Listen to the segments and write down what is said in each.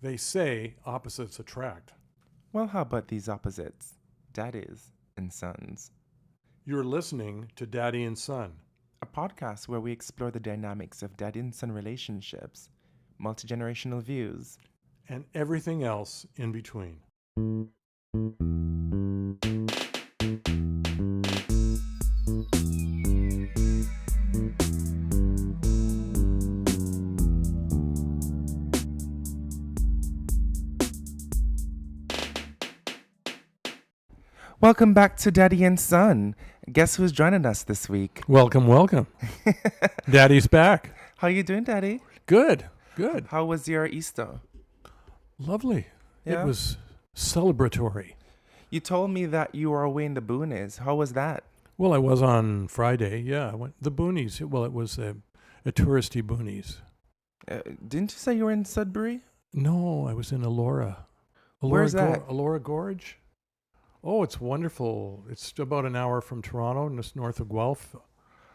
They say opposites attract. Well, how about these opposites? Daddies and sons. You're listening to Daddy and Son. A podcast where we explore the dynamics of daddy and son relationships, multi-generational views. And everything else in between. Welcome back to Daddy and Son. Guess who's joining us this week? Welcome, welcome. Daddy's back. How you doing, Daddy? Good, good. How was your Easter? Lovely. Yeah? It was celebratory. You told me that you were away in the boonies. How was that? Well, I was on Friday. Yeah, I went the boonies. Well, it was a touristy boonies. Didn't you say you were in Sudbury? No, I was in Elora. Where's that? Elora Gorge. Oh, it's wonderful. It's about an hour from Toronto, just north of Guelph.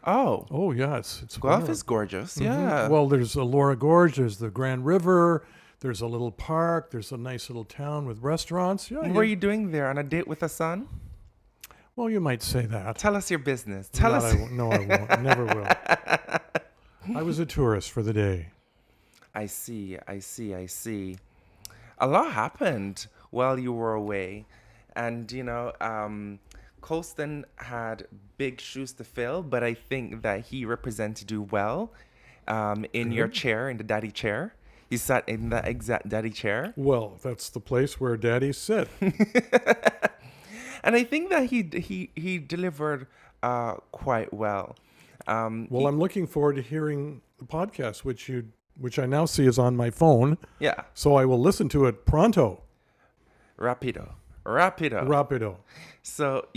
Oh. Oh, yeah, it's Guelph wonderful. is gorgeous. Mhm. Yeah. Well, there's Elora Gorge, there's the Grand River, there's a little park, there's a nice little town with restaurants. Yeah. What were you doing there? On a date with a son? Well, you might say that. Tell us your business. No, I won't. Never will. I was a tourist for the day. I see. A lot happened while you were away. And, Colston had big shoes to fill, but I think that he represented you well in your chair, in the daddy chair. You sat in the exact daddy chair. Well, that's the place where daddies sit. And I think that he delivered quite well. I'm looking forward to hearing the podcast, which I now see is on my phone. Yeah. So I will listen to it pronto. Rapido. So,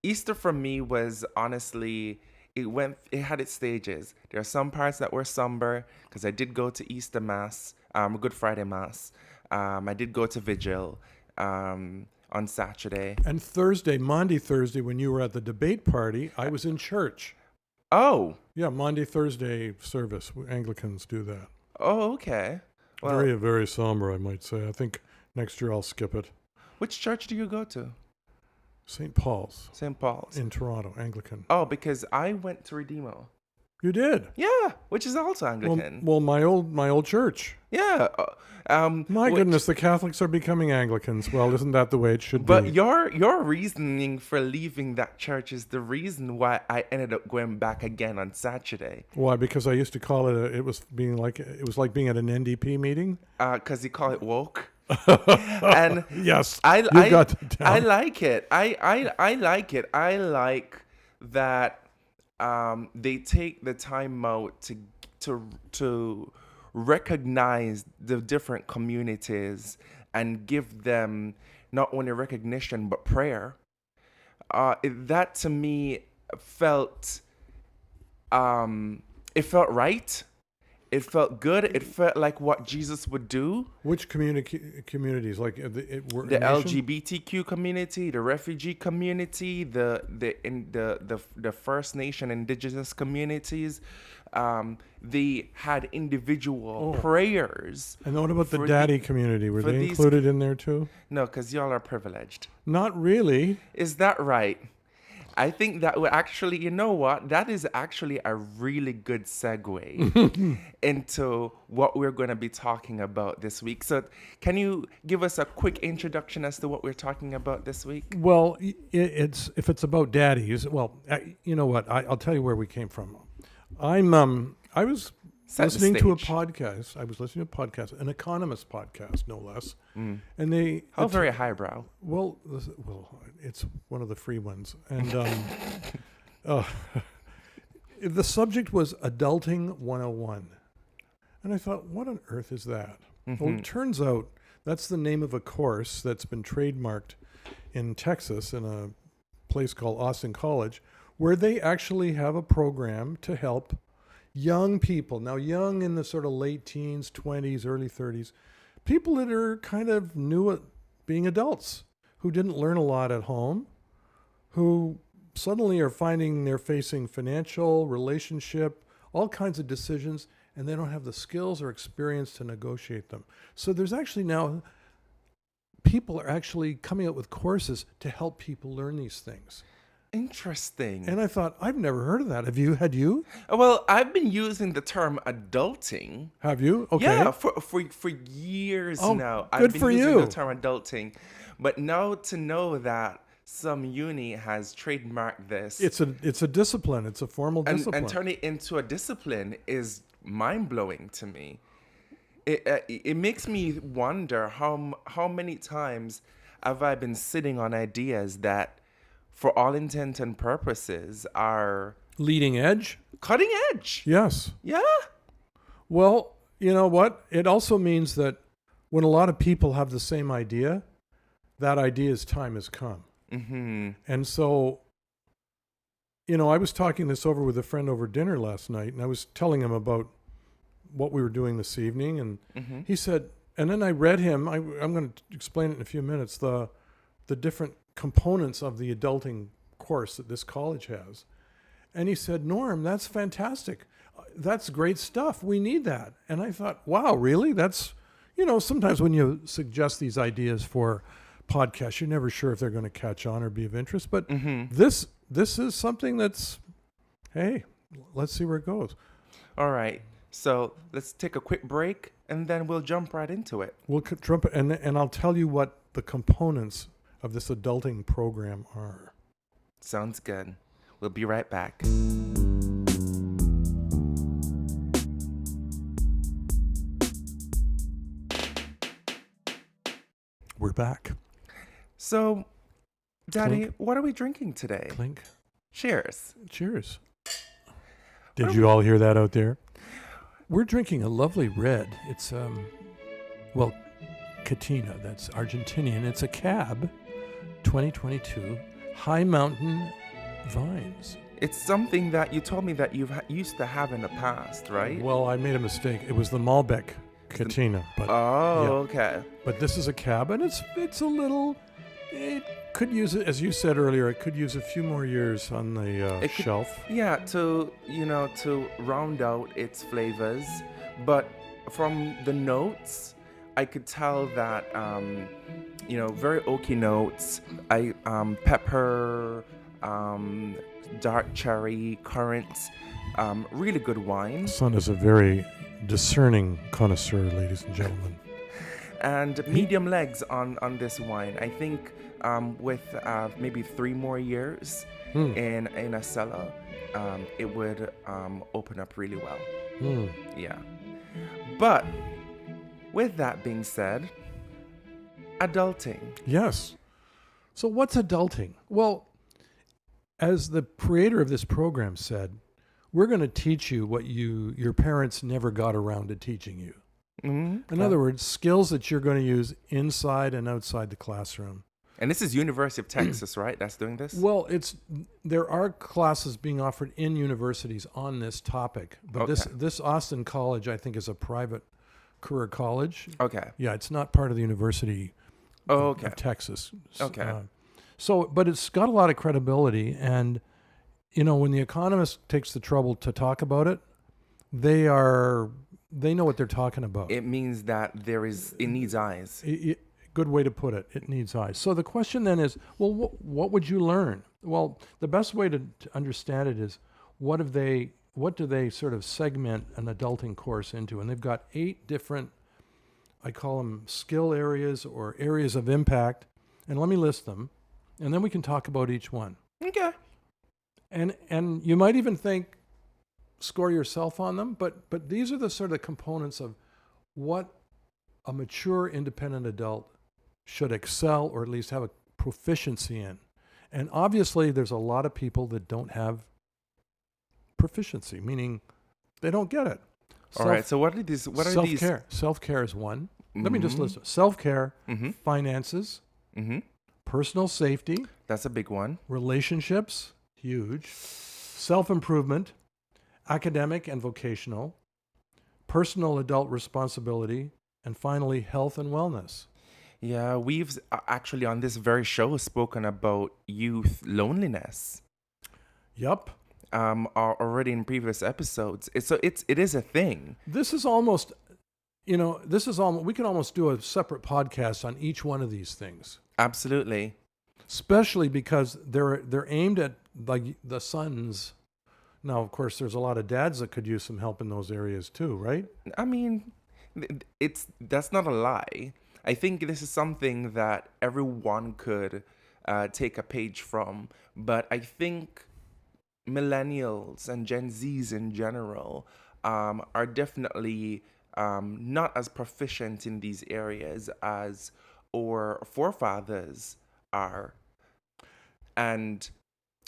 Easter for me was honestly, it had its stages. There are some parts that were somber because I did go to Easter Mass, Good Friday Mass. I did go to Vigil on Saturday. And Maundy Thursday, when you were at the debate party, I was in church. Oh. Yeah, Maundy Thursday service. Anglicans do that. Oh, okay. Well, Very, very somber, I might say. I think next year I'll skip it. which church do you go to? St. Paul's. St. Paul's. In Toronto, Anglican. Oh, because I went to Redeemo. You did? Yeah, which is also Anglican. Well, my old church. Yeah. My goodness, the Catholics are becoming Anglicans. Well, isn't that the way it should be? But your reasoning for leaving that church is the reason why I ended up going back again on Saturday. Why? Because I used to call it it was like being at an NDP meeting. Because you call it woke. And yes, I got it down. I like it. I like it. I like that they take the time out to recognize the different communities and give them not only recognition but prayer. That to me felt it felt right. It felt good. It felt like what Jesus would do. Which communities? Like the LGBTQ community, the refugee community, the First Nation indigenous communities. They had individual prayers. And what about the daddy community? Were they included in there too? No, because y'all are privileged. Not really. Is that right? I think that would actually, you know what? That is actually a really good segue into what we're going to be talking about this week. So can you give us a quick introduction as to what we're talking about this week? Well, if it's about daddies, well, you know what? I'll tell you where we came from. I was listening to a podcast. I was listening to a podcast, an economist podcast, no less. And they very highbrow. Well, it's one of the free ones, and the subject was Adulting 101, and I thought, what on earth is that? Well, it turns out that's the name of a course that's been trademarked in Texas in a place called Austin College, where they actually have a program to help young people, now young in the sort of late teens, 20s, early 30s, people that are kind of new at being adults, who didn't learn a lot at home, who suddenly are finding they're facing financial, relationship, all kinds of decisions, and they don't have the skills or experience to negotiate them. So there's actually now people are actually coming out with courses to help people learn these things. Interesting. And I thought, I've never heard of that. Have you? Had you? Well, I've been using the term adulting. Have you? Okay. Yeah, for years now. I've good been for using you. the term adulting. But now to know that some uni has trademarked this It's a discipline. It's a formal discipline. and turn it into a discipline is mind-blowing to me. It makes me wonder how many times have I been sitting on ideas that, for all intent and purposes, are Leading edge? cutting edge. Yes. Yeah. Well, you know what? It also means that when a lot of people have the same idea, that idea's time has come. Mm-hmm. And so, I was talking this over with a friend over dinner last night, and I was telling him about what we were doing this evening, and he said, and then I read him, I'm going to explain it in a few minutes, the different components of the adulting course that this college has. And he said, Norm, that's fantastic. That's great stuff. We need that. And I thought, wow, really? That's, sometimes when you suggest these ideas for podcasts, you're never sure if they're going to catch on or be of interest. But this is something that's, hey, let's see where it goes. All right. So let's take a quick break, and then we'll jump right into it. We'll jump, and I'll tell you what the components of this adulting program are. Sounds good. We'll be right back. We're back. So, Daddy, Clink. what are we drinking today? Clink. Cheers. Cheers. Did you all hear that out there? We're drinking a lovely red. It's, Catina. That's Argentinian. It's a cab, 2022, High Mountain Vines. It's something that you told me that you've used to have in the past, right? Well, I made a mistake. It was the Malbec Catina. But Okay. But this is a cab, and it's a little... It could use it, as you said earlier, it could use a few more years on the shelf. Yeah, to round out its flavors. But from the notes, I could tell that, very oaky notes. Pepper, dark cherry, currants, really good wine. Son is a very discerning connoisseur, ladies and gentlemen. And medium legs on this wine. I think with maybe 3 more years in a cellar, it would open up really well. Yeah. But with that being said, adulting. Yes. So what's adulting? Well, as the creator of this program said, we're going to teach you what your parents never got around to teaching you. In other words, skills that you're going to use inside and outside the classroom. And this is University of Texas, right? That's doing this? Well, there are classes being offered in universities on this topic, but this Austin College, I think, is a private career college. Okay. Yeah, it's not part of the University of Texas. Okay. But it's got a lot of credibility, and when The Economist takes the trouble to talk about it, they know what they're talking about. It means that it needs eyes. Good way to put it. It needs eyes. So the question then is, well, what would you learn? Well, the best way to understand it is, what do they sort of segment an adulting course into? And they've got 8 different, I call them skill areas or areas of impact. And let me list them, and then we can talk about each one. Okay. And you might even think, score yourself on them, but these are the sort of components of what a mature independent adult should excel or at least have a proficiency in. And obviously there's a lot of people that don't have proficiency, meaning they don't get it. All right, so what are these? Self-care. Self-care is one. Let me just list them. Self-care, finances, personal safety. That's a big one. Relationships, huge. Self-improvement, academic and vocational, personal adult responsibility, and finally, health and wellness. Yeah, we've actually on this very show spoken about youth loneliness. Yup. are already in previous episodes. It is a thing. This is almost, we can almost do a separate podcast on each one of these things. Absolutely. Especially because they're aimed at like the sons. Now, of course, there's a lot of dads that could use some help in those areas too, right? I mean, that's not a lie. I think this is something that everyone could take a page from. But I think millennials and Gen Zs in general are definitely not as proficient in these areas as our forefathers are. And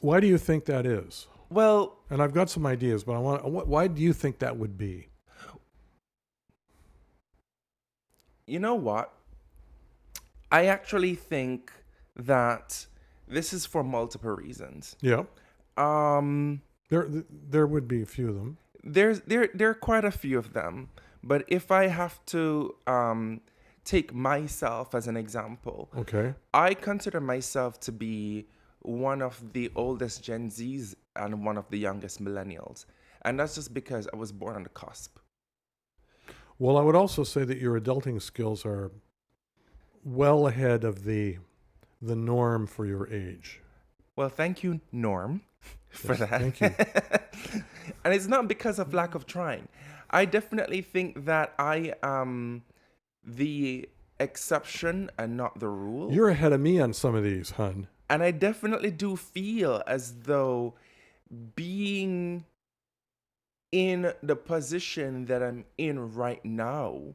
why do you think that is? Well, and I've got some ideas, but why do you think that would be? You know what? I actually think that this is for multiple reasons. Yeah. There would be a few of them. There are quite a few of them, but if I have to take myself as an example, okay, I consider myself to be one of the oldest Gen Zs and one of the youngest millennials, and that's just because I was born on the cusp. Well, I would also say that your adulting skills are well ahead of the norm for your age. Well, thank you, Norm, for that. Thank you. And it's not because of lack of trying. I definitely think that I am the exception and not the rule. You're ahead of me on some of these, hun. And I definitely do feel as though being in the position that I'm in right now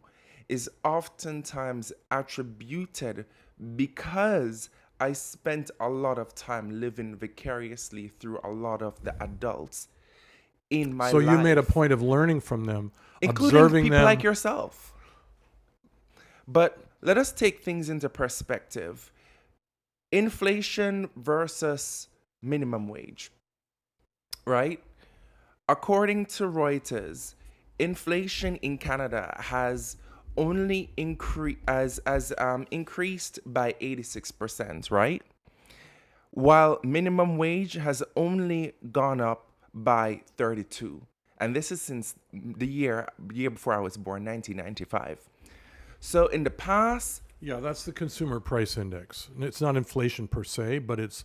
is oftentimes attributed because I spent a lot of time living vicariously through a lot of the adults in my life. So you made a point of learning from them, including observing people them. like yourself. But let us take things into perspective. Inflation versus minimum wage, right? According to Reuters, inflation in Canada has only increased by 86%, right? While minimum wage has only gone up by 32%. And this is since the year before I was born, 1995. So in the past... Yeah, that's the consumer price index. It's not inflation per se, but it's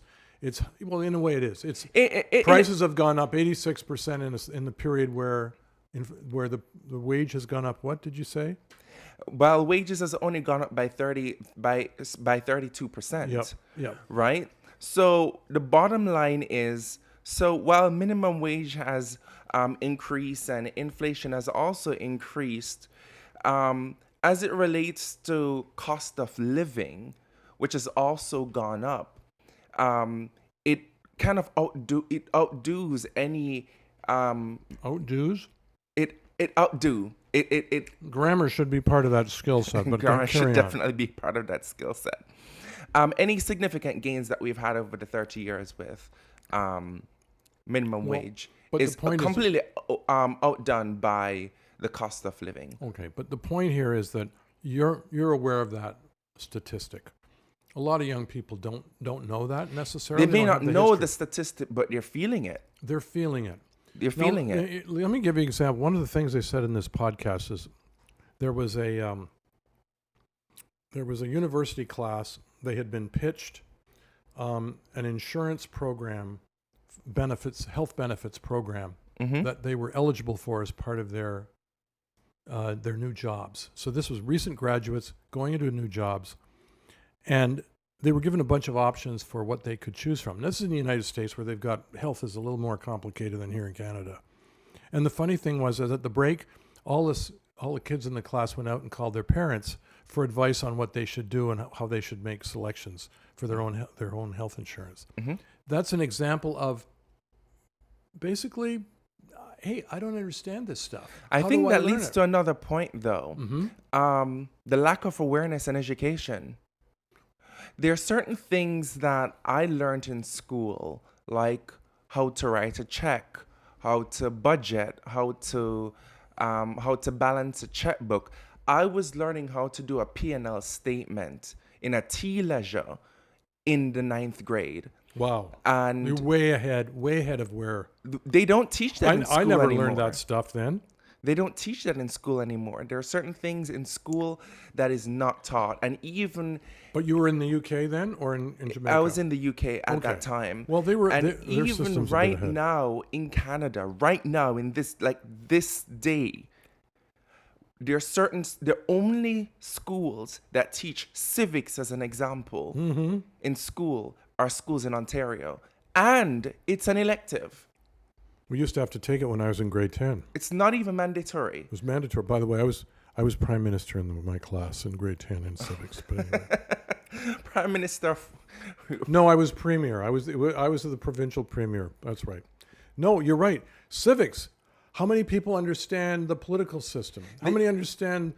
well, in a way it is. Prices have gone up 86% in the period where the wage has gone up. What did you say? Well, wages has only gone up by 32%. Yep. Right? So the bottom line is, so while minimum wage has increased and inflation has also increased, as it relates to cost of living, which has also gone up, it kind of outdoes any outdoes. Grammar should be part of that skill set, but grammar should definitely be part of that skill set. Any significant gains that we've had over the 30 years with minimum wage is completely outdone by the cost of living. Okay, but the point here is that you're aware of that statistic. A lot of young people don't know that necessarily. They may not know the statistic, but they're feeling it. They're feeling it. They're feeling it. Let me give you an example. One of the things they said in this podcast is there was a university class. They had been pitched an insurance program, health benefits program that they were eligible for as part of their new jobs. So this was recent graduates going into new jobs, and they were given a bunch of options for what they could choose from. This is in the United States, where they've got health is a little more complicated than here in Canada. And the funny thing was that at the break, all the kids in the class went out and called their parents for advice on what they should do and how they should make selections for their own health insurance. Mm-hmm. That's an example of basically, hey, I don't understand this stuff. I think that leads to another point, though. Mm-hmm. The lack of awareness and education. There are certain things that I learned in school, like how to write a check, how to budget, how to balance a checkbook. I was learning how to do a P&L statement in a T leisure in the 9th grade. Wow. And You're way ahead of where. they don't teach that in school I never anymore. learned that stuff then. They don't teach that in school anymore. There are certain things in school that is not taught. And even But you were in the UK then, or in Jamaica? I was in the UK at Okay. that time. Well, they were, And their even system's a bit right ahead. now in Canada, right now in this day, the only schools that teach civics, as an example, in school are schools in Ontario. And it's an elective. We used to have to take it when I was in grade 10. It's not even mandatory. It was mandatory. By the way, I was prime minister in my class in grade 10 in civics. But anyway. Prime Minister. No, I was premier. I was the provincial premier. That's right. No, you're right. Civics. How many people understand the political system? How many understand?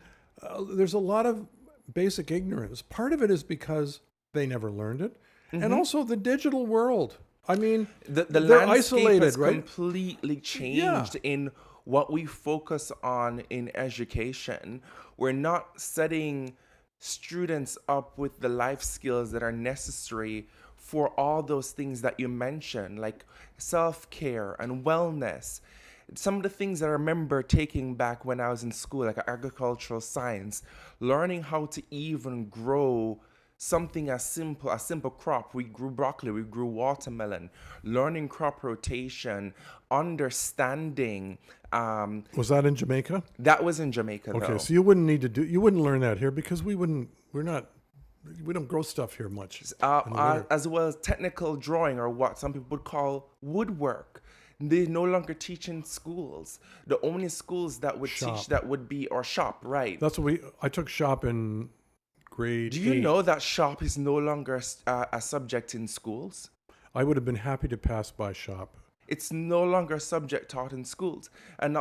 There's a lot of basic ignorance. Part of it is because they never learned it, and also the digital world. I mean, The they're landscape isolated, has right? completely changed in what we focus on in education. We're not setting students up with the life skills that are necessary for all those things that you mentioned, like self-care and wellness. Some of the things that I remember taking back when I was in school, like agricultural science, learning how to even grow something as simple crop. We grew broccoli, we grew watermelon, learning crop rotation, understanding. Was that in Jamaica? That was in Jamaica, Okay, though. so you wouldn't learn that here because we don't grow stuff here much. in the winter. As well as technical drawing, or what some people would call woodwork. They no longer teach in schools. The only schools that would Shop. teach that would be, or shop, right? That's what I took shop in grade Do you 8. know that shop is no longer a subject in schools? I would have been happy to pass by shop. It's no longer a subject taught in schools, and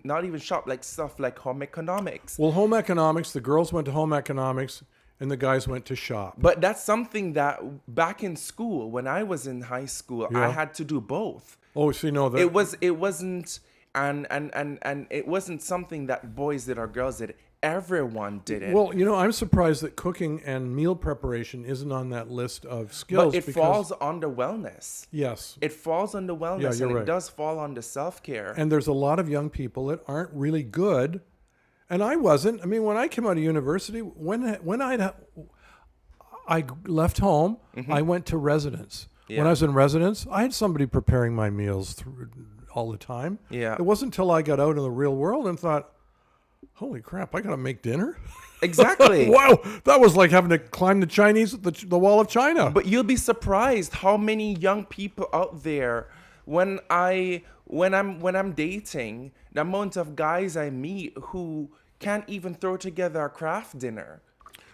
not even shop, like stuff like home economics. Well, home economics, the girls went to home economics and the guys went to shop. But that's something that back in school, when I was in high school, I Yeah. had to do both. Oh, see, no, that It wasn't and it wasn't something that boys did or girls did. Everyone did it. Well, I'm surprised that cooking and meal preparation isn't on that list of skills. But it falls under wellness. Yes. It falls under wellness, Yeah, you're and right. it does fall under self-care. And there's a lot of young people that aren't really good. And I wasn't. I mean, when I came out of university, when I left home, I went to residence. Yeah. When I was in residence, I had somebody preparing my meals all the time. Yeah. It wasn't until I got out in the real world and thought, holy crap, I got to make dinner? Exactly. Wow, that was like having to climb the wall of China. But you'll be surprised how many young people out there, when I'm dating, the amount of guys I meet who can't even throw together a craft dinner.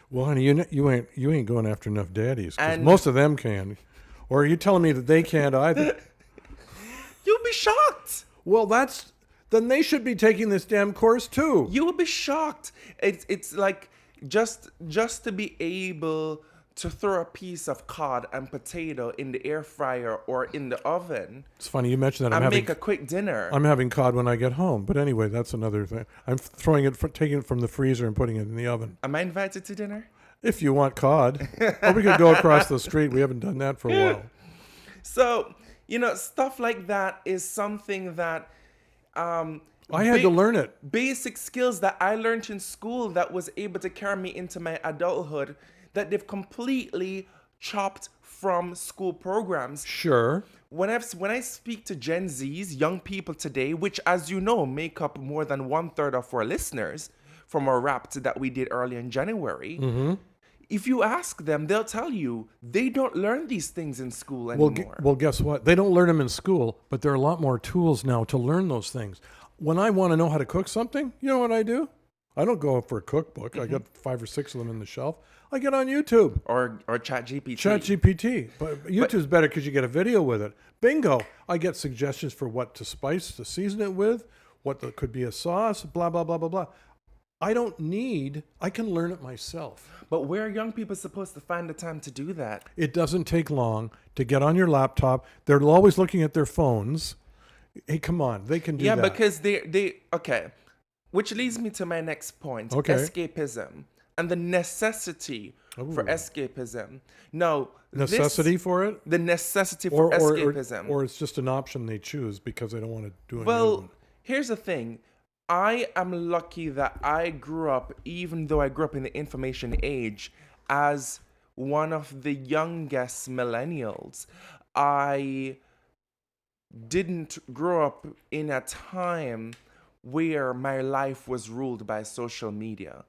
Well, honey, you ain't going after enough daddies, because And- most of them can. Or are you telling me that they can't either? You'll be shocked. Well, then they should be taking this damn course too. You will be shocked. It's like just to be able to throw a piece of cod and potato in the air fryer or in the oven It's funny you mentioned that. and make a quick dinner. I'm having cod when I get home. But anyway, that's another thing. I'm taking it from the freezer and putting it in the oven. Am I invited to dinner? If you want cod, or we could go across the street. We haven't done that for a while. So, stuff like that is something that I had to learn it. basic skills that I learned in school that was able to carry me into my adulthood that they've completely chopped from school programs. Sure. When I speak to Gen Zs, young people today, which, as you know, make up more than 1/3 of our listeners from our rap that we did early in January, if you ask them, they'll tell you they don't learn these things in school anymore. Well, guess what? They don't learn them in school, but there are a lot more tools now to learn those things. When I want to know how to cook something, you know what I do? I don't go for a cookbook. I got 5 or 6 of them in the shelf. I get on YouTube. Or ChatGPT. ChatGPT. But YouTube's better because you get a video with it. Bingo. I get suggestions for what to spice, to season it with, could be a sauce, blah, blah, blah, blah, blah. I can learn it myself. But where are young people supposed to find the time to do that? It doesn't take long to get on your laptop. They're always looking at their phones. Hey, come on. They can do that. Yeah, because okay. Which leads me to my next point. Okay. Escapism and the necessity for Ooh. escapism. Now, Necessity for it? the necessity for escapism. Or it's just an option they choose because they don't want to do any other Well, one. here's the thing. I am lucky that I grew up, even though I grew up in the information age, as one of the youngest millennials. I didn't grow up in a time where my life was ruled by social media.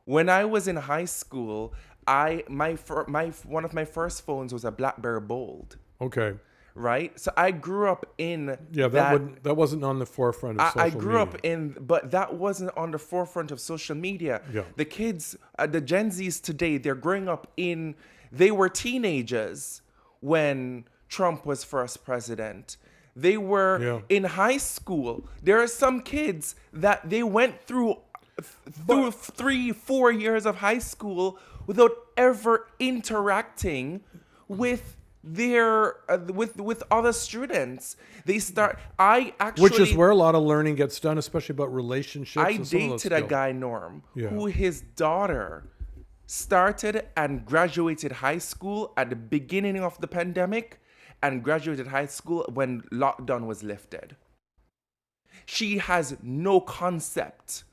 When I was in high school, one of my first phones was a BlackBerry Bold, Okay. right? So I grew up in Yeah, that wasn't on the forefront of social I media. grew up but that wasn't on the forefront of social media. Yeah. The kids, the Gen Zs today, they were teenagers when Trump was first president. They were in high school. There are some kids that they went through 3-4 years of high school without ever interacting with their with other students. Which is where a lot of learning gets done, especially about relationships. I and some of those dated a skills. guy, Norm, Yeah. who his daughter started and graduated high school at the beginning of the pandemic and graduated high school when lockdown was lifted. She has no concept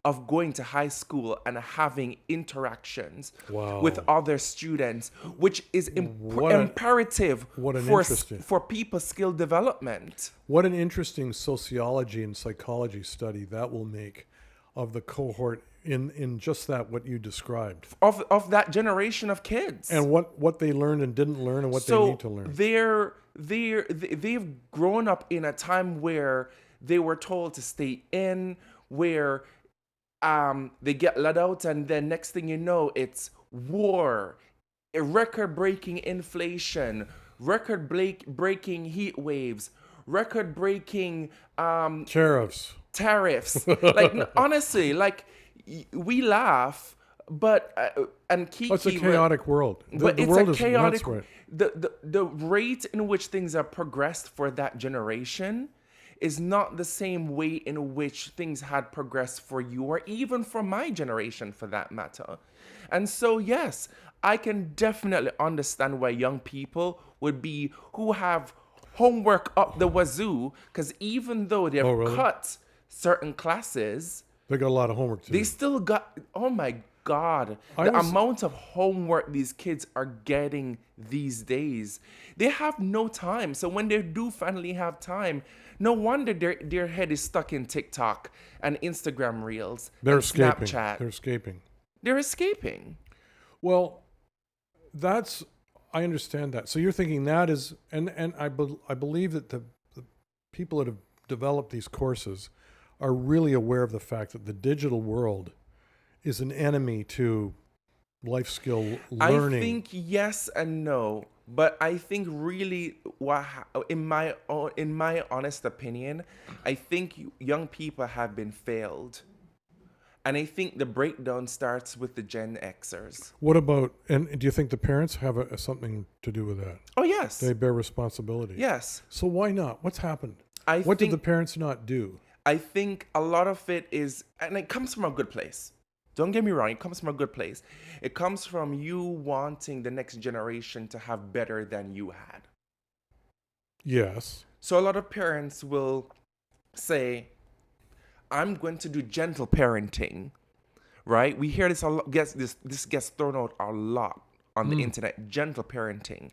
of going to high school and having interactions Wow. with other students, which is imperative for people's skill development. What an interesting sociology and psychology study that will make of the cohort in just that, what you described. Of that generation of kids. And what they learned and didn't learn and what they need to learn. They've grown up in a time where they were told to stay in, where they get let out, and then next thing you know, it's war, a record-breaking inflation, record-breaking heat waves, record-breaking Tariffs. Like, honestly, like, we laugh, but and Kiki. It's a chaotic world. But the it's world a is chaotic. nuts, right? The rate in which things are progressed for that generation is not the same way in which things had progressed for you, or even for my generation, for that matter. And so, yes, I can definitely understand why young people who have homework up the wazoo, because even though they've cut certain classes, they got a lot of homework to do. they still got, oh my God, amount of homework these kids are getting these days. They have no time. So when they do finally have time, no wonder their head is stuck in TikTok and Instagram Reels and Snapchat. They're escaping. Well, I understand that. So you're thinking that is, and I believe that the people that have developed these courses are really aware of the fact that the digital world is an enemy to life skill learning. I think yes and no, but I think really, in my honest opinion, I think young people have been failed. And I think the breakdown starts with the Gen Xers. What about, and do you think the parents have something to do with that? Oh, yes. They bear responsibility. Yes. So why not? What's happened? What did the parents not do? I think a lot of it is, and it comes from a good place. Don't get me wrong, it comes from a good place. It comes from you wanting the next generation to have better than you had. Yes. So a lot of parents will say, I'm going to do gentle parenting, right? We hear this a lot, this gets thrown out a lot on the internet, gentle parenting.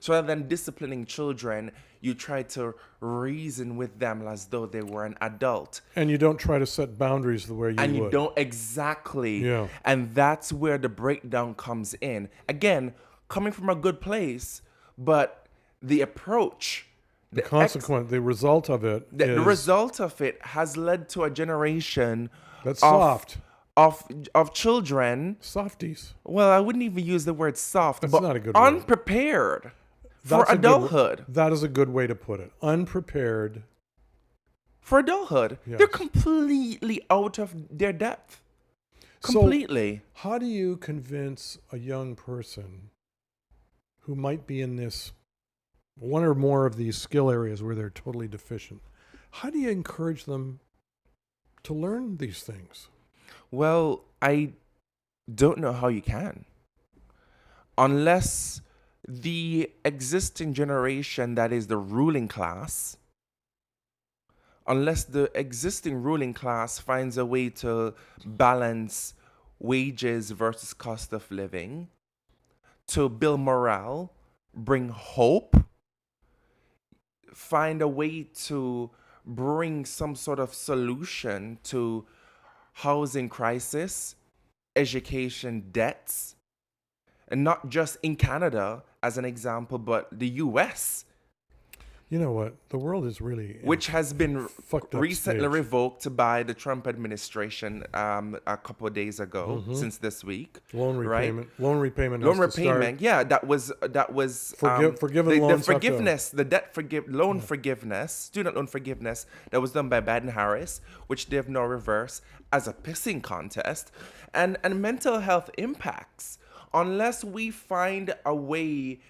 So rather than disciplining children, you try to reason with them as though they were an adult. And you don't try to set boundaries the way you would. And you don't exactly. Yeah. And that's where the breakdown comes in. Again, coming from a good place, but the approach, the result of it the result of it has led to a generation that's soft. Of children. Softies. Well, I wouldn't even use the word soft, That's but not a good word. Unprepared for adulthood. That is a good way to put it. Unprepared. For adulthood. Yes. They're completely out of their depth. Completely. So how do you convince a young person who might be in this one or more of these skill areas where they're totally deficient? How do you encourage them to learn these things? Well, I don't know how you can. unless the existing generation, that is the ruling class, unless the existing ruling class finds a way to balance wages versus cost of living, to build morale, bring hope, find a way to bring some sort of solution to housing crisis, education debts, and not just in Canada as an example, but the US, You know what? The world is really which has been fucked up recently stage. revoked by the Trump administration a couple of days ago, since this week. Loan right? repayment. Loan repayment. Loan has to start. repayment, yeah, that was Forgiven the loans have to- forgiveness, the loan forgiveness, student loan forgiveness that was done by Biden Harris, which they have now reversed as a pissing contest, and mental health impacts. Unless we find a way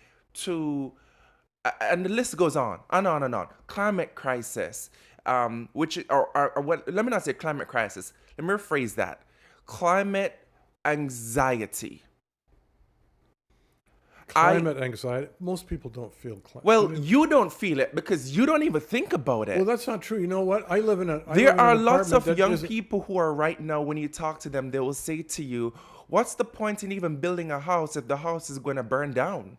to, and the list goes on and on and on. Climate crisis, or what? Let me not say climate crisis. Let me rephrase that. Climate anxiety. Climate anxiety. Most people don't feel climate. Well, you don't feel it because you don't even think about it. Well, that's not true. You know what? I live in a. There are lots of young people who are right now, when you talk to them, they will say to you, what's the point in even building a house if the house is going to burn down?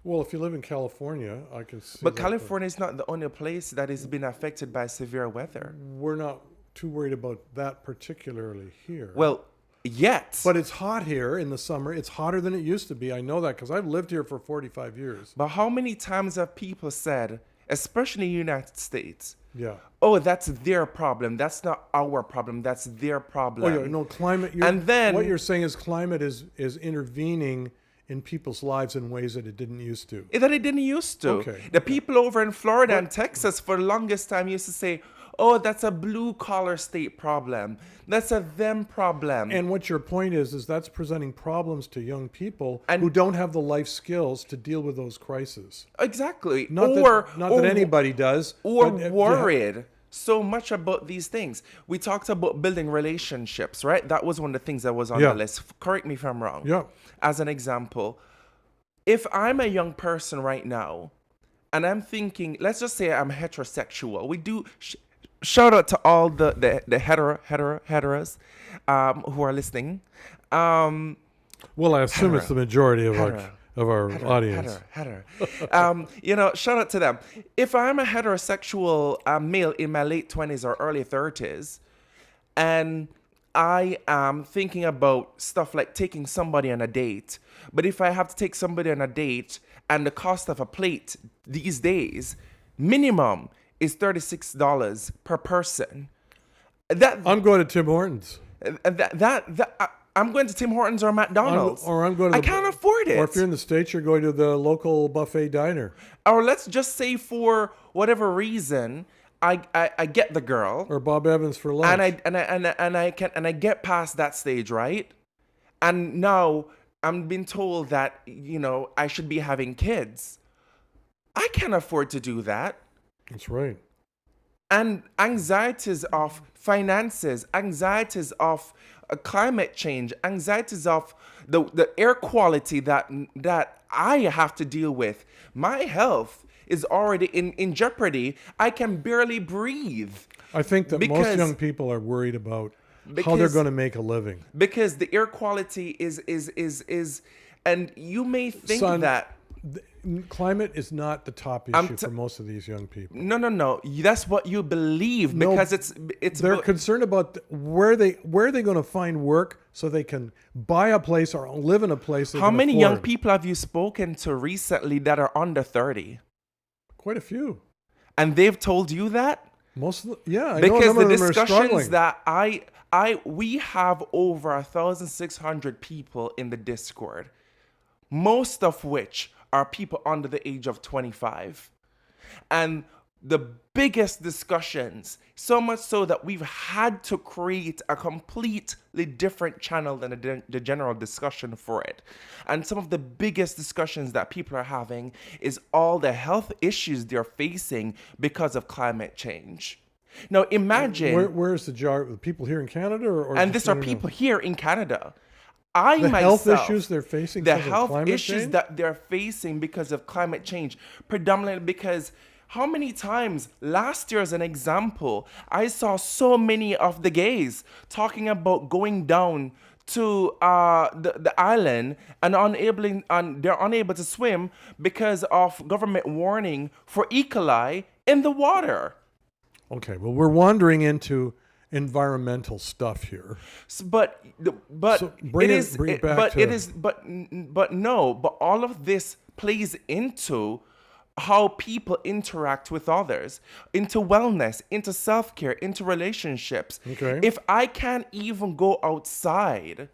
Well, if you live in California, I can see. But that, California is not the only place that has been affected by severe weather. We're not too worried about that particularly here. Well, yet. But it's hot here in the summer. It's hotter than it used to be. I know that because I've lived here for 45 years. But how many times have people said, especially in the United States, Yeah. oh, that's their problem. That's not our problem. That's their problem. Oh, yeah. No, climate. And then what you're saying is climate is intervening in people's lives in ways that it didn't used to. that it didn't used to. Okay, The people over in Florida and Texas for the longest time used to say, oh, that's a blue collar state problem. That's a them problem. And what your point is that's presenting problems to young people And- who don't have the life skills to deal with those crises. Exactly. Not that anybody does. Or but, worried so much about these things. We talked about building relationships, right? That was one of the things that was on Yeah. the list. Correct me if I'm wrong. Yeah. As an example, if I'm a young person right now and I'm thinking, let's just say I'm heterosexual. We do shout out to all the heteros who are listening. Well, I assume it's the majority of our audience. Shout out to them. If I'm a heterosexual male in my late 20s or early 30s, and I am thinking about stuff like taking somebody on a date, but if I have to take somebody on a date and the cost of a plate these days, minimum is $36 per person. I'm going to Tim Hortons. I'm going to Tim Hortons or McDonald's. I'm going to I can't afford it. Or if you're in the States, you're going to the local buffet diner. Or let's just say for whatever reason, I get the girl, Or Bob Evans for lunch. and I get past that stage, right? And now I'm being told that I should be having kids. I can't afford to do that. That's right. And anxieties of finances, anxieties of climate change, anxieties of the air quality that I have to deal with. My health is already in jeopardy. I can barely breathe. I think that most Because- young people are worried about how they're going to make a living. Because the air quality is and you may think Son, that Climate is not the top issue for most of these young people. no, that's what you believe, because it's They're concerned about where they going to find work so they can buy a place or live in a place. How many young people have you spoken to recently that are under 30? Quite a few. And they've told you that? Most of the, yeah, I know a Because number the of them are struggling. discussions that we have over 1,600 people in the Discord, most of which are people under the age of 25. And the biggest discussions, so much so that we've had to create a completely different channel than the general discussion for it. And some of the biggest discussions that people are having is all the health issues they're facing because of climate change. Now imagine... Where's the jar? The people here in Canada? Or and these are people here in Canada. I The health myself, issues they're facing the because of health climate issues change? that they're facing because of climate change, predominantly because how many times last year, as an example, I saw so many of the gays talking about going down to the island and they're unable to swim because of government warning for E. coli in the water. Okay, well, we're wandering into environmental stuff here. But So bring it back but to it is but no, but all of this plays into how people interact with others, into wellness, into self-care, into relationships. Okay. If I can't even go outside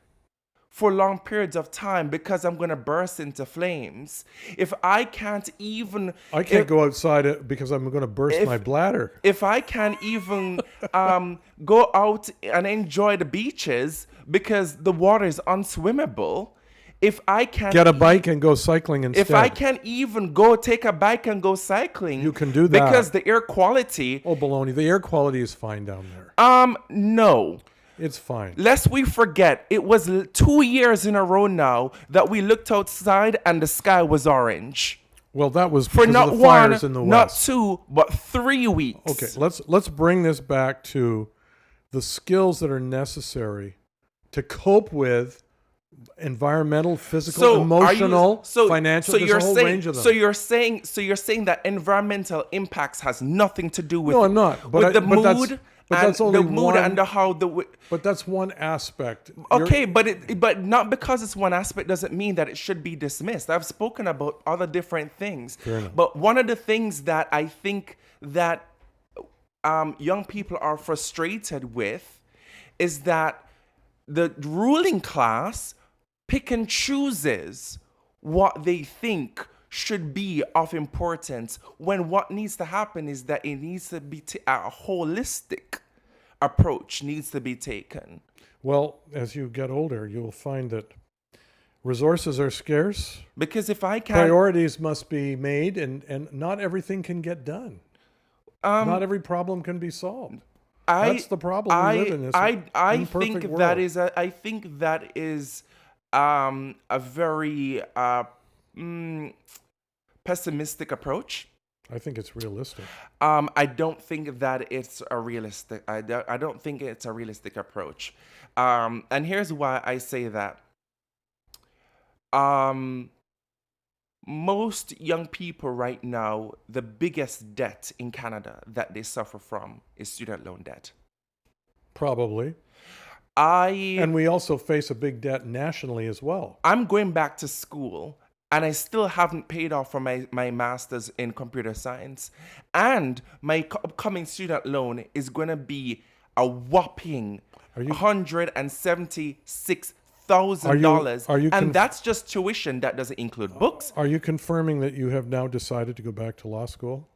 for long periods of time because I'm going to burst into flames, if I can't even I can't go outside because I'm going to burst my bladder. if I can't even go out and enjoy the beaches because the water is unswimmable, if I can't Get a bike and go cycling instead. if I can't even go take a bike and go cycling, You can do that. because the air quality, Oh, baloney. The air quality is fine down there. no. It's fine. Lest we forget, it was 2 years in a row now that we looked outside and the sky was orange. Well, that was For because not of the fires one, in the not west. 2, but 3 weeks. Okay, let's bring this back to the skills that are necessary to cope with environmental, physical, emotional, financial. There's a whole range of them. So you're saying that environmental impacts has nothing to do with No, I'm not. But with the but that's- mood but and that's only the mood one- and the how the. But that's one aspect. Okay, but not because it's one aspect doesn't mean that it should be dismissed. I've spoken about other different things. Fair enough. But one of the things that I think that young people are frustrated with is that the ruling class pick and chooses what they think should be of importance, when what needs to happen is that it needs to be a holistic approach needs to be taken. Well, as you get older, you'll find that resources are scarce. Because if I can't, Priorities must be made, and not everything can get done. Not every problem can be solved. That's the problem we live in. This I imperfect think world. I think that is a very pessimistic approach. I think it's realistic. I don't think that it's a realistic. I don't think it's a realistic approach. And here's why I say that. Most young people right now, the biggest debt in Canada that they suffer from is student loan debt. Probably. And we also face a big debt nationally as well. I'm going back to school and I still haven't paid off for my master's in computer science. And my upcoming student loan is going to be a whopping $176,000. And that's just tuition. That doesn't include books. Are you confirming that you have now decided to go back to law school?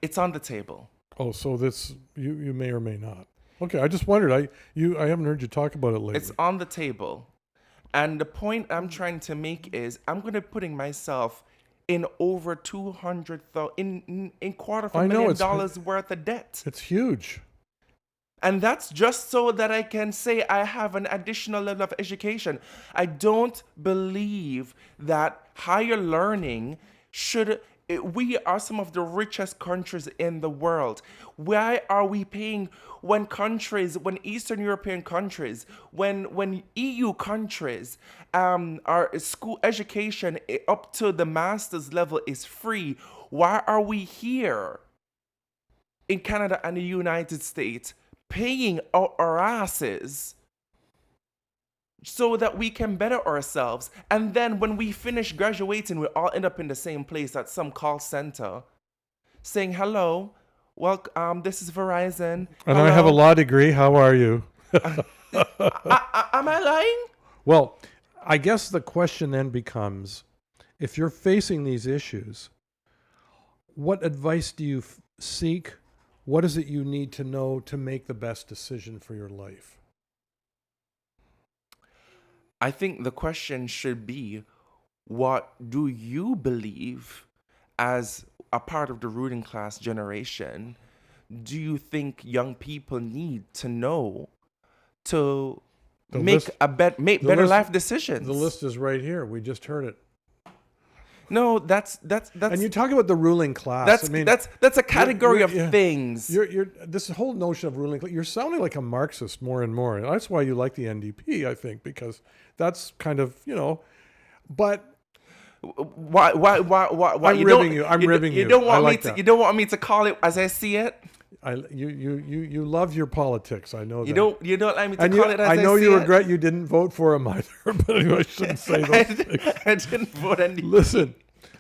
It's on the table. Oh, so this you may or may not. Okay, I just wondered. I haven't heard you talk about it lately. It's on the table. And the point I'm trying to make is I'm going to be putting myself in over $200,000 in $250,000 worth of debt. It's huge. And that's just so that I can say I have an additional level of education. I don't believe that higher learning should. We are some of the richest countries in the world. Why are we paying when Eastern European countries, when EU countries, our school education up to the master's level is free? Why are we here in Canada and the United States paying our asses so that we can better ourselves? And then when we finish graduating, we all end up in the same place at some call center saying, hello, this is Verizon. And Hello. I have a law degree. How are you? Am I lying? Well, I guess the question then becomes, if you're facing these issues, what advice do you seek? What is it you need to know to make the best decision for your life? I think the question should be, what do you believe as a part of the ruling class generation? Do you think young people need to know to make better list- life decisions. The list is right here. We just heard it. No, that's And you talk about the ruling class. that's a category you're- of things. You're this whole notion of ruling class. You're sounding like a Marxist more and more. And that's why you like the NDP, I think, because that's kind of, but Why? I'm ribbing you. I'm ribbing you. You don't I want like me to. that. You don't want me to call it as I see it. You love your politics. I know that. You don't like me to And call it as I see it. I know you regret you didn't vote for him either, but anyway, I shouldn't say those things. I didn't vote NDP.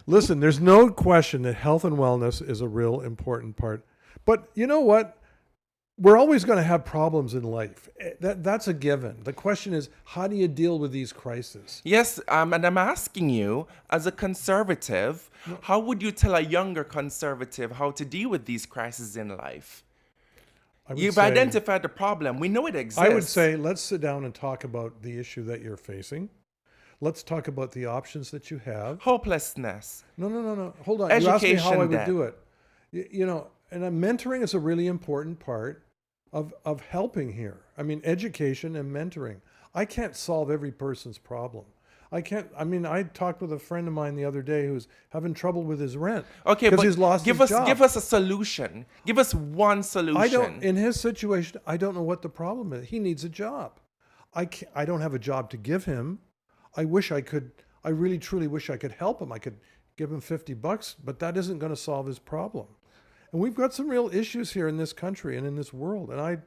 Listen, there's no question that health and wellness is a real important part. But you know what? We're always going to have problems in life. That's a given. The question is, how do you deal with these crises? Yes, and I'm asking you, as a conservative, how would you tell a younger conservative how to deal with these crises in life? You've identified the problem. We know it exists. I would say, let's sit down and talk about the issue that you're facing. Let's talk about the options that you have. Hopelessness. No. Hold on. Education you asked me how I would debt. do it. And mentoring is a really important part of helping here. I mean, education and mentoring. I can't solve every person's problem. I talked with a friend of mine the other day who's having trouble with his rent. Okay, but he's lost his job. Give us a solution. Give us one solution. In his situation, I don't know what the problem is. He needs a job. I don't have a job to give him. I really truly wish I could help him. I could give him $50, but that isn't going to solve his problem. And we've got some real issues here in this country and in this world. And I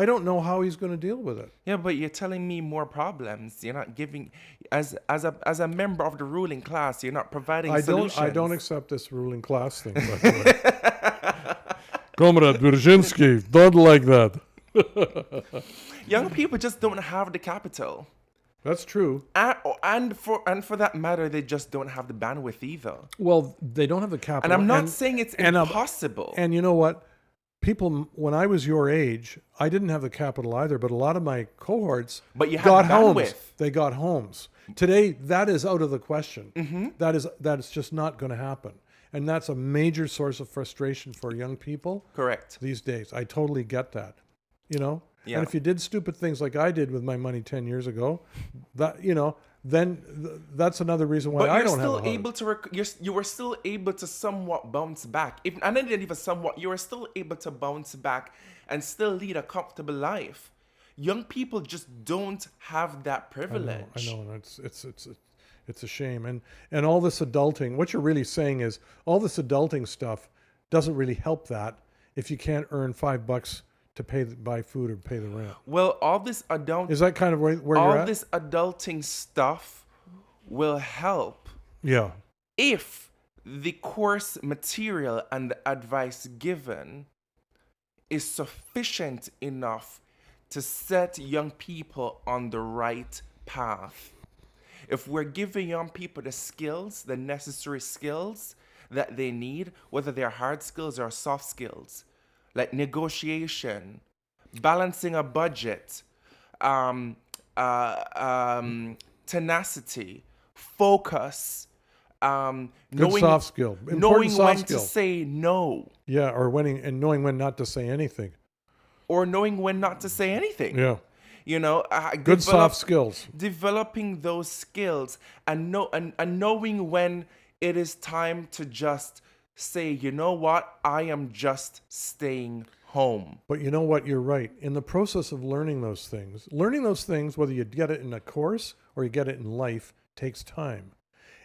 don't know how he's going to deal with it. Yeah, but you're telling me more problems. You're not giving, as a member of the ruling class, you're not providing solutions. I don't accept this ruling class thing, by the way. Comrade Brzezinski, don't like that. Young people just don't have the capital. That's true. And for that matter, they just don't have the bandwidth either. Well, they don't have the capital. And I'm not saying it's impossible. And you know what? People, when I was your age, I didn't have the capital either, but a lot of my cohorts got homes. They got homes. Today, that is out of the question. Mm-hmm. That is just not going to happen. And that's a major source of frustration for young people. Correct. These days. I totally get that. Yeah. And if you did stupid things like I did with my money 10 years ago, then that's another reason why I don't have a home. You were still able to somewhat bounce back. And then even somewhat, you were still able to bounce back and still lead a comfortable life. Young people just don't have that privilege. I know, and it's a shame. And all this adulting, what you're really saying is all this adulting stuff doesn't really help that if you can't earn $5 to buy food or pay the rent. Well, all this is that kind of where you're at? All this adulting stuff will help. Yeah. If the course material and the advice given is sufficient enough to set young people on the right path. If we're giving young people the skills, the necessary skills that they need, whether they're hard skills or soft skills, like negotiation, balancing a budget, tenacity, focus, knowing soft skill, knowing when to say no. Yeah, or knowing when not to say anything. Or knowing when not to say anything. Yeah. Good soft skills. Developing those skills and knowing when it is time to just say, you know what, I am just staying home. But you know what, you're right. In the process of learning those things, whether you get it in a course or you get it in life, takes time.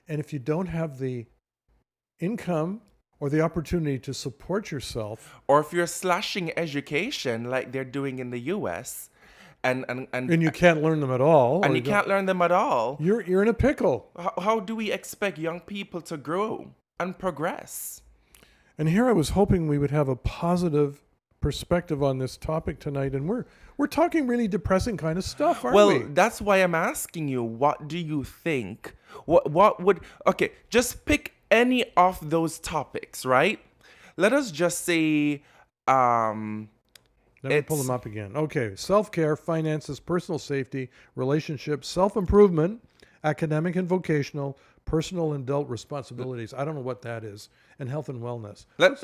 And if you don't have the income or the opportunity to support yourself, or if you're slashing education like they're doing in the US, and you can't learn them at all, and you can't learn them at all, you're in a pickle. How do we expect young people to grow and progress? And here I was hoping we would have a positive perspective on this topic tonight, and we're talking really depressing kind of stuff, aren't we? Well, that's why I'm asking you, what do you think? Okay, just pick any of those topics, right? Let us just say let me pull them up again. Okay, self-care, finances, personal safety, relationships, self-improvement, academic and vocational, personal and adult responsibilities. I don't know what that is. And health and wellness. Let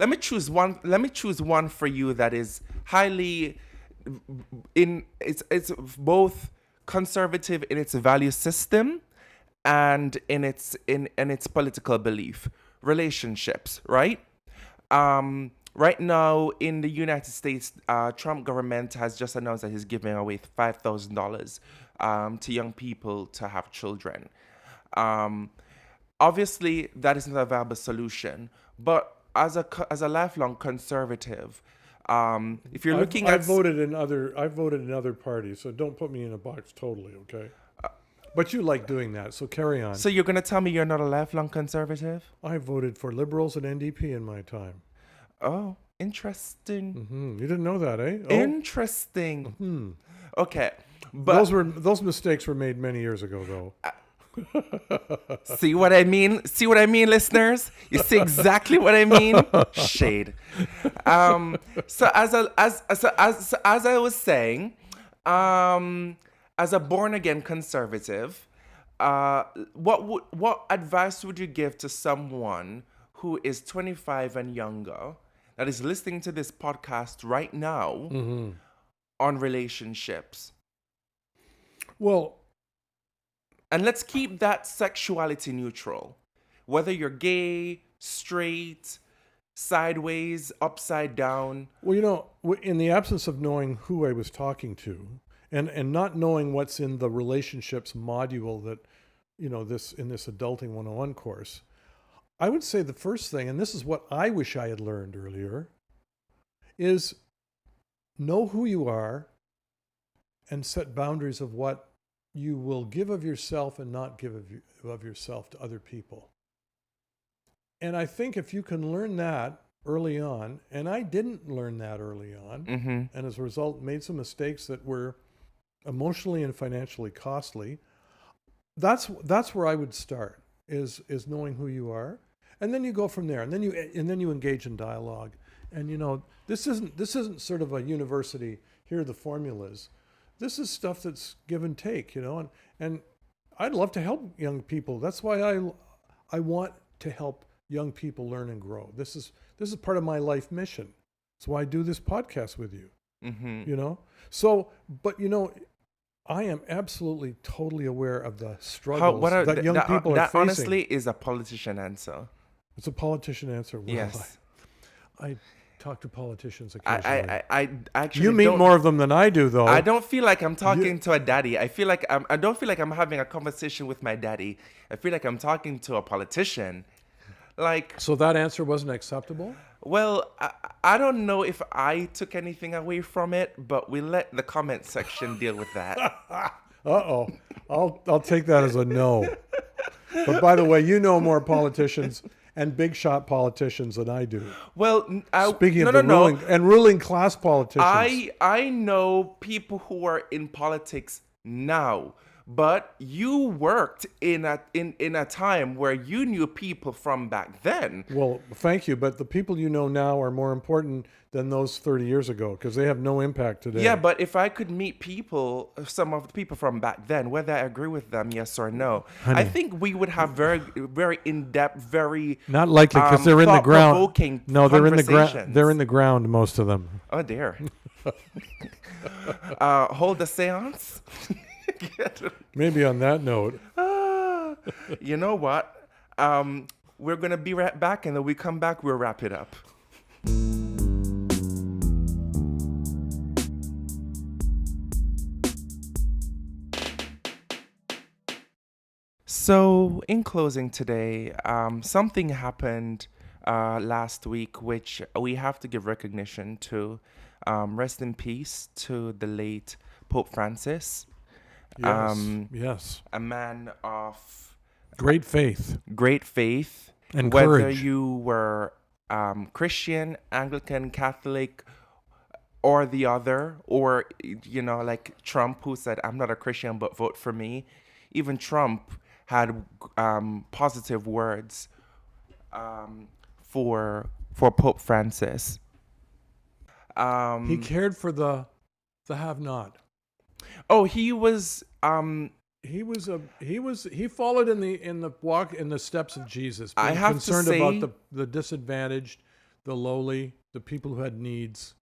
me choose one for you that is highly it's both conservative in its value system and in its political belief. Relationships, right? Right now in the United States, Trump government has just announced that he's giving away $5,000 to young people to have children. Obviously, that is not a viable solution. But as a lifelong conservative, if you're looking I've voted in other parties, so don't put me in a box totally, okay? But you like doing that, so carry on. So you're gonna tell me you're not a lifelong conservative? I voted for Liberals and NDP in my time. Oh, interesting. You didn't know that, eh? Oh. Interesting. Okay, but those mistakes were made many years ago, though. See what I mean? See what I mean, listeners? You see exactly what I mean? Shade. So as I was saying, as a born again conservative, what advice would you give to someone who is 25 and younger that is listening to this podcast right now on relationships? Well, and let's keep that sexuality neutral. Whether you're gay, straight, sideways, upside down. Well, in the absence of knowing who I was talking to, and not knowing what's in the relationships module that, in this Adulting 101 course, I would say the first thing, and this is what I wish I had learned earlier, is know who you are and set boundaries of what you will give of yourself and not give of yourself to other people. And I think if you can learn that early on, and I didn't learn that early on, and as a result made some mistakes that were emotionally and financially costly, that's where I would start, is knowing who you are. And then you go from there, and then you engage in dialogue. And this isn't sort of a university, here are the formulas. This is stuff that's give and take, and I'd love to help young people. That's why I want to help young people learn and grow. This is part of my life mission. That's why I do this podcast with you. So, but I am absolutely totally aware of the struggles that young people are facing. That honestly is a politician answer. It's a politician answer. Well, yes. I talk to politicians occasionally. I actually you meet more of them than I do, though. I don't feel like I'm talking to a daddy. I don't feel like I'm having a conversation with my daddy. I feel like I'm talking to a politician. So that answer wasn't acceptable? Well, I don't know if I took anything away from it, but we let the comment section deal with that. Uh-oh. I'll take that as a no. But by the way, you know more politicians and big shot politicians than I do. Well, speaking of ruling class politicians, I know people who are in politics now, but you worked in a time where you knew people from back then. Well, thank you, but the people you know now are more important than those 30 years ago because they have no impact today. Yeah, but if I could meet some of the people from back then, whether I agree with them, yes or no, Honey. I think we would have very, very in-depth, very not likely because they're in the ground. No, they're in the ground. They're in the ground, most of them. Oh dear. Hold the seance. Maybe on that note. You know what? We're gonna be right back, and then we come back, we'll wrap it up. So, in closing today, something happened last week, which we have to give recognition to. Rest in peace to the late Pope Francis. Yes. A man of great faith. And courage. Whether you were Christian, Anglican, Catholic, or the other, or, like Trump, who said, I'm not a Christian, but vote for me. Even Trump had positive words for Pope Francis. He cared for the have-not. Oh, he was. He followed in the steps of Jesus. I have concerned to say, about the disadvantaged, the lowly, the people who had needs.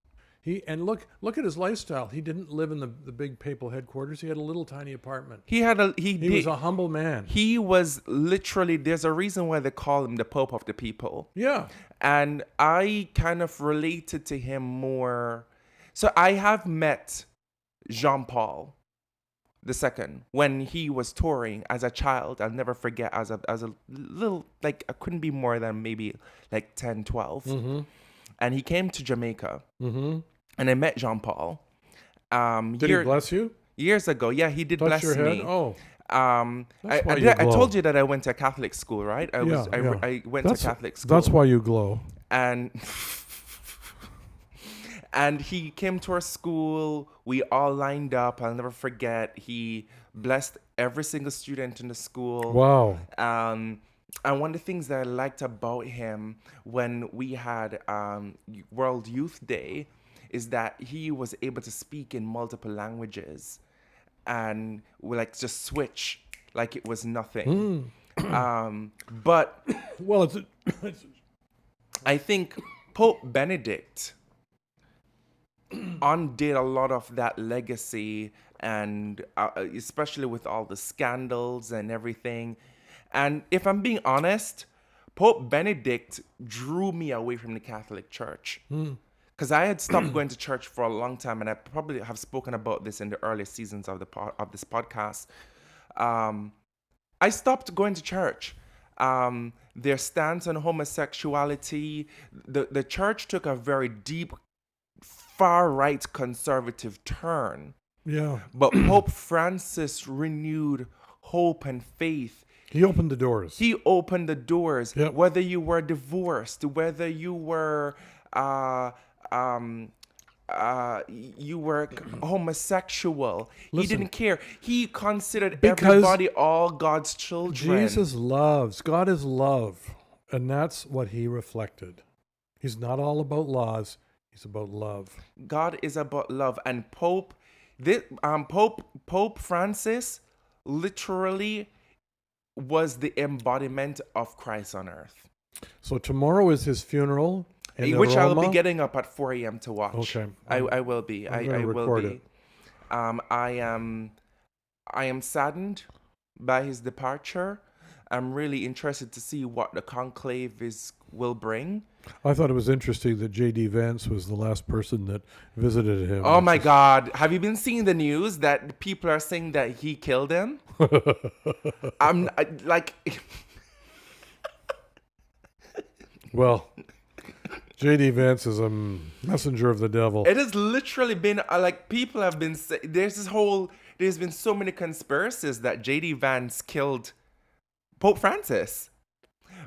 And look at his lifestyle. He didn't live in the big papal headquarters. He had a little tiny apartment. He was a humble man. He was literally, there's a reason why they call him the Pope of the people. Yeah. And I kind of related to him more. So I have met Jean-Paul II when he was touring as a child. I'll never forget, as a little, like, I couldn't be more than maybe like 10, 12. Mm-hmm. And he came to Jamaica. Mm-hmm. And I met Jean-Paul. Did he bless you? Years ago. Yeah, he did bless your head? me. Oh. I told you that I went to Catholic school, right? I went to Catholic school. That's why you glow. And and he came to our school. We all lined up. I'll never forget. He blessed every single student in the school. Wow. And one of the things that I liked about him when we had World Youth Day is that he was able to speak in multiple languages and we like just switch like it was nothing. But well, I think Pope Benedict undid a lot of that legacy, and especially with all the scandals and everything. And if I'm being honest, Pope Benedict drew me away from the Catholic Church. Because I had stopped going to church for a long time, and I probably have spoken about this in the early seasons of this podcast. I stopped going to church. Their stance on homosexuality, the church took a very deep, far-right conservative turn. Yeah. But Pope Francis renewed hope and faith. He opened the doors. Yep. Whether you were divorced, whether you were homosexual. Listen, he didn't care. He considered everybody all God's children. Jesus loves. God is love. And that's what he reflected. He's not all about laws. He's about love. God is about love. And Pope Francis literally was the embodiment of Christ on earth. So tomorrow is his funeral. Which I will be getting up at 4 a.m. to watch. Okay. I will be. I will be. I am saddened by his departure. I'm really interested to see what the conclave will bring. I thought it was interesting that J.D. Vance was the last person that visited him. Oh my God. Have you been seeing the news that people are saying that he killed him? Well, J.D. Vance is a messenger of the devil. It has literally been people have been saying, there's been so many conspiracies that J.D. Vance killed Pope Francis.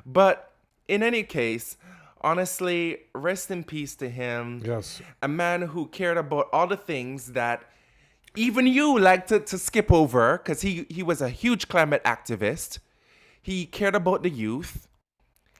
But in any case, honestly, rest in peace to him. Yes. A man who cared about all the things that even you like to skip over, because he was a huge climate activist. He cared about the youth.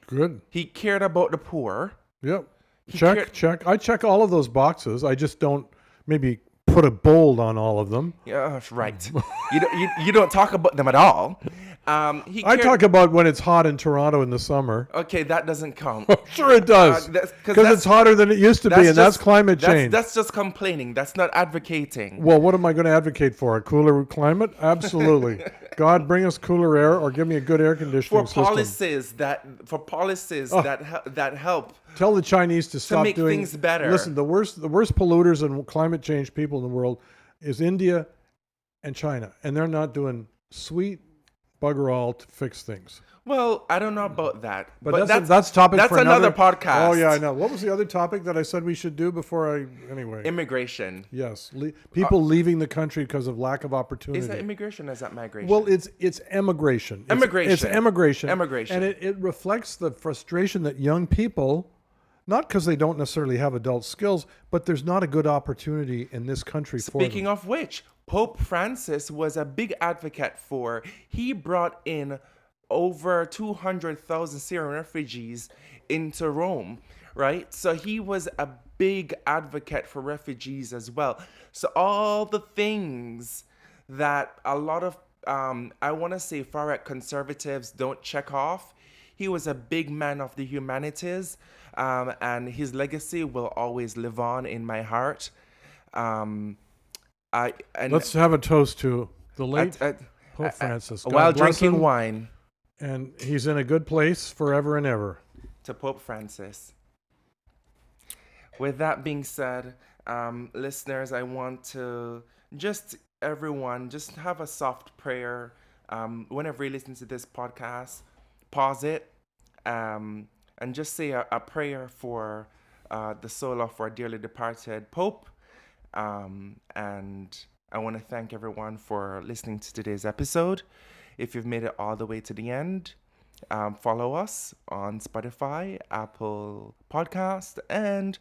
Good. He cared about the poor. Yep. Check. I check all of those boxes. I just don't maybe put a bold on all of them. Yeah, right. You don't talk about them at all. I talk about when it's hot in Toronto in the summer. Okay, that doesn't count. Sure it does. Because it's hotter than it used to be, and that's climate change. That's just complaining. That's not advocating. Well, what am I going to advocate for? A cooler climate? Absolutely. God, bring us cooler air, or give me a good air conditioning system. For policies that help. Tell the Chinese to stop make doing things better. Listen, the worst polluters and climate change people in the world is India and China, and they're not doing sweet bugger all to fix things. Well, I don't know about that. But that's topic that's for another podcast. Oh, yeah, I know. What was the other topic that I said we should do anyway? Immigration. Yes. People leaving the country because of lack of opportunity. Is that immigration or is that migration? Well, it's emigration. It's emigration. And it reflects the frustration that young people, not because they don't necessarily have adult skills, but there's not a good opportunity in this country for them. Speaking of which, Pope Francis was a big advocate for. He brought in over 200,000 Syrian refugees into Rome, right? So he was a big advocate for refugees as well. So all the things that a lot of, I want to say far-right conservatives don't check off, he was a big man of the humanities, and his legacy will always live on in my heart. Let's have a toast to the late Pope Francis. God while bless drinking him, wine. and he's in a good place forever and ever. To Pope Francis. With that being said, listeners, I want to just have a soft prayer. Whenever you listen to this podcast, pause it and just say a prayer for the soul of our dearly departed Pope. And I want to thank everyone for listening to today's episode. If you've made it all the way to the end, follow us on Spotify, Apple Podcast, and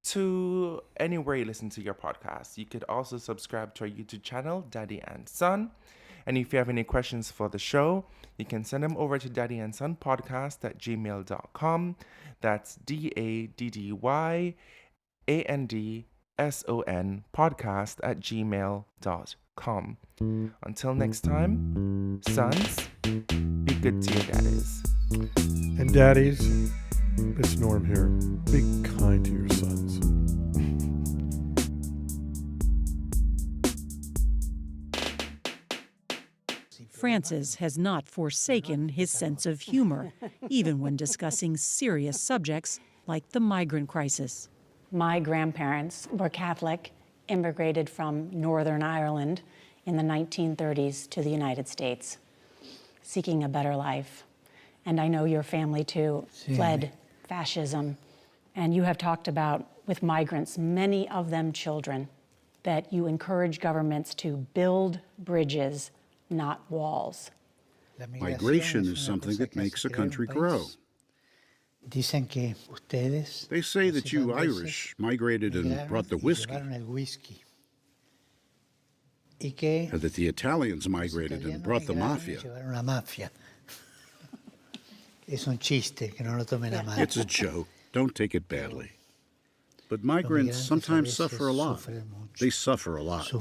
to anywhere you listen to your podcast. You could also subscribe to our YouTube channel, Daddy and Son. And if you have any questions for the show, you can send them over to daddyandsonpodcast@gmail.com. That's DADDYANDSON podcast@gmail.com. Until next time, sons, be good to your daddies. And daddies, it's Norm here. Be kind to your sons. Francis has not forsaken his sense of humor, even when discussing serious subjects like the migrant crisis. My grandparents were Catholic, immigrated from Northern Ireland in the 1930s to the United States, seeking a better life. And I know your family too fled fascism. And you have talked about, with migrants, many of them children, that you encourage governments to build bridges, not walls. Migration is something that makes a country grow. They say that you Irish migrated and brought the whiskey, and that the Italians migrated and brought the mafia. It's a joke. Don't take it badly. But migrants sometimes suffer a lot. They suffer a lot.